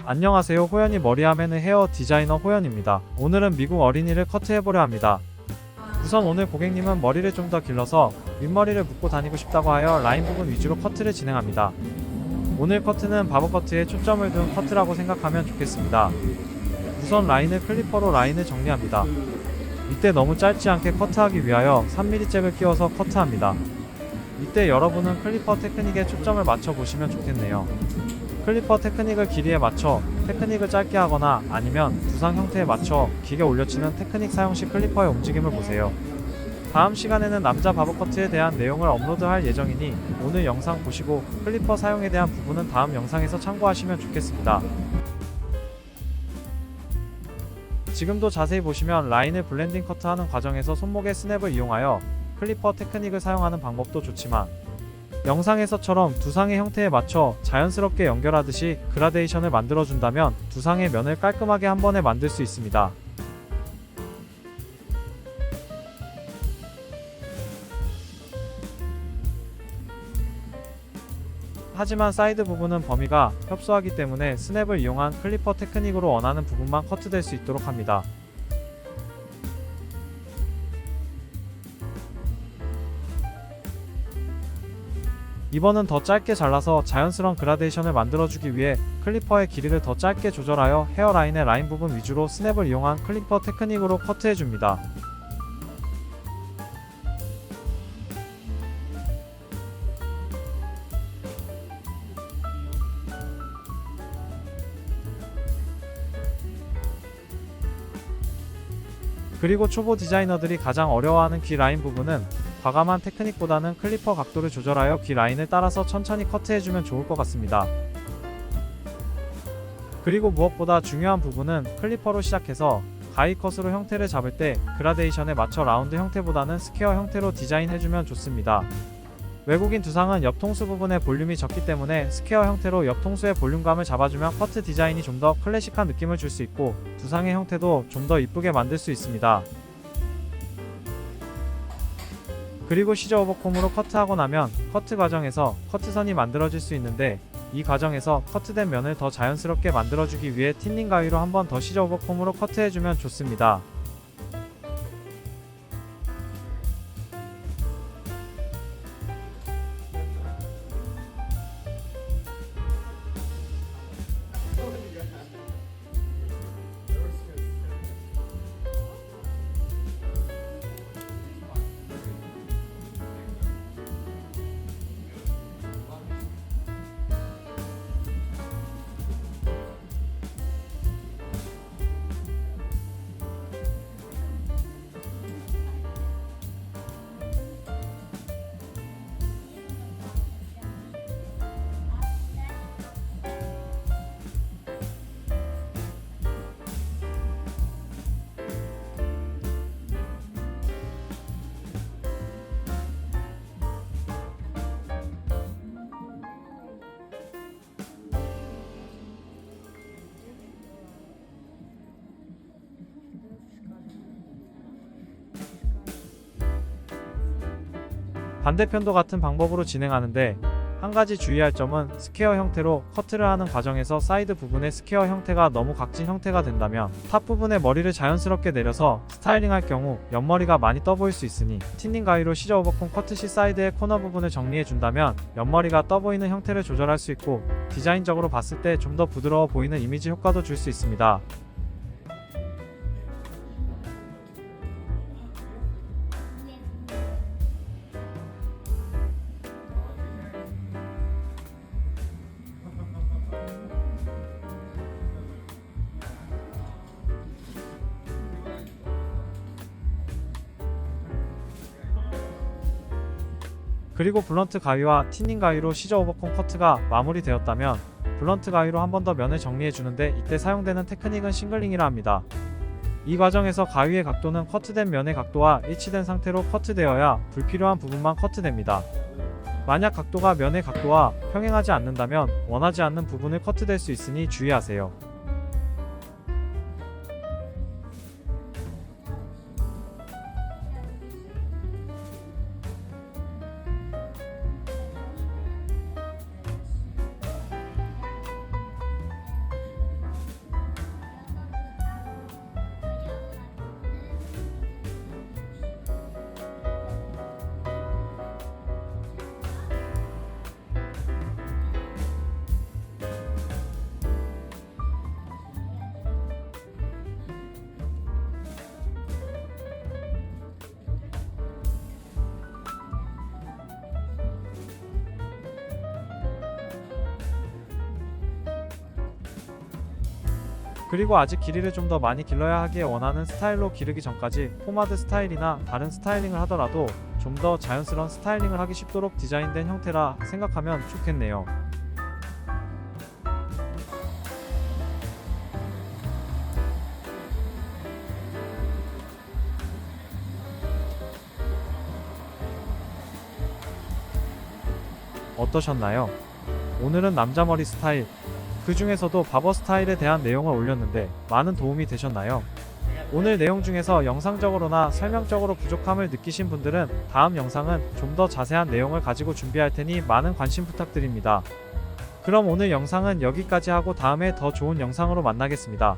안녕하세요. 호연이 머리하면은 헤어 디자이너 호연입니다. 오늘은 미국 어린이를 커트해보려 합니다. 우선 오늘 고객님은 머리를 좀 더 길러서 윗머리를 묶고 다니고 싶다고 하여 라인 부분 위주로 커트를 진행합니다. 오늘 커트는 바버 커트에 초점을 둔 커트라고 생각하면 좋겠습니다. 우선 라인을 클리퍼로 라인을 정리합니다. 이때 너무 짧지 않게 커트하기 위하여 3mm 잭을 끼워서 커트합니다. 이때 여러분은 클리퍼 테크닉에 초점을 맞춰 보시면 좋겠네요. 클리퍼 테크닉을 길이에 맞춰 테크닉을 짧게 하거나 아니면 두상 형태에 맞춰 길게 올려치는 테크닉 사용 시 클리퍼의 움직임을 보세요. 다음 시간에는 남자 바버 커트에 대한 내용을 업로드할 예정이니 오늘 영상 보시고 클리퍼 사용에 대한 부분은 다음 영상에서 참고하시면 좋겠습니다. 지금도 자세히 보시면 라인을 블렌딩 커트하는 과정에서 손목의 스냅을 이용하여 클리퍼 테크닉을 사용하는 방법도 좋지만 영상에서처럼 두상의 형태에 맞춰 자연스럽게 연결하듯이 그라데이션을 만들어준다면 두상의 면을 깔끔하게 한 번에 만들 수 있습니다. 하지만 사이드 부분은 범위가 협소하기 때문에 스냅을 이용한 클리퍼 테크닉으로 원하는 부분만 커트될 수 있도록 합니다. 이번은 더 짧게 잘라서 자연스러운 그라데이션을 만들어주기 위해 클리퍼의 길이를 더 짧게 조절하여 헤어라인의 라인 부분 위주로 스냅을 이용한 클리퍼 테크닉으로 커트해줍니다. 그리고 초보 디자이너들이 가장 어려워하는 귀 라인 부분은 과감한 테크닉보다는 클리퍼 각도를 조절하여 귀 라인을 따라서 천천히 커트해주면 좋을 것 같습니다. 그리고 무엇보다 중요한 부분은 클리퍼로 시작해서 가이컷으로 형태를 잡을 때 그라데이션에 맞춰 라운드 형태보다는 스퀘어 형태로 디자인해주면 좋습니다. 외국인 두상은 옆통수 부분의 볼륨이 적기 때문에 스퀘어 형태로 옆통수의 볼륨감을 잡아주면 커트 디자인이 좀 더 클래식한 느낌을 줄 수 있고 두상의 형태도 좀 더 이쁘게 만들 수 있습니다. 그리고 시저 오버콤으로 커트하고 나면 커트 과정에서 커트선이 만들어질 수 있는데 이 과정에서 커트된 면을 더 자연스럽게 만들어주기 위해 틴닝 가위로 한 번 더 시저 오버콤으로 커트해주면 좋습니다. 반대편도 같은 방법으로 진행하는데 한 가지 주의할 점은 스퀘어 형태로 커트를 하는 과정에서 사이드 부분의 스퀘어 형태가 너무 각진 형태가 된다면 탑 부분에 머리를 자연스럽게 내려서 스타일링 할 경우 옆머리가 많이 떠 보일 수 있으니 틴닝 가위로 시저 오버콤 커트 시 사이드의 코너 부분을 정리해 준다면 옆머리가 떠 보이는 형태를 조절할 수 있고 디자인적으로 봤을 때 좀 더 부드러워 보이는 이미지 효과도 줄 수 있습니다. 그리고 블런트 가위와 틴닝 가위로 시저 오버콤 커트가 마무리되었다면 블런트 가위로 한 번 더 면을 정리해주는데 이때 사용되는 테크닉은 싱글링이라 합니다. 이 과정에서 가위의 각도는 커트된 면의 각도와 일치된 상태로 커트되어야 불필요한 부분만 커트됩니다. 만약 각도가 면의 각도와 평행하지 않는다면 원하지 않는 부분을 커트될 수 있으니 주의하세요. 그리고 아직 길이를 좀 더 많이 길러야 하기에 원하는 스타일로 기르기 전까지 포마드 스타일이나 다른 스타일링을 하더라도 좀 더 자연스러운 스타일링을 하기 쉽도록 디자인된 형태라 생각하면 좋겠네요. 어떠셨나요? 오늘은 남자 머리 스타일, 그 중에서도 바버 스타일에 대한 내용을 올렸는데 많은 도움이 되셨나요? 오늘 내용 중에서 영상적으로나 설명적으로 부족함을 느끼신 분들은 다음 영상은 좀 더 자세한 내용을 가지고 준비할 테니 많은 관심 부탁드립니다. 그럼 오늘 영상은 여기까지 하고 다음에 더 좋은 영상으로 만나겠습니다.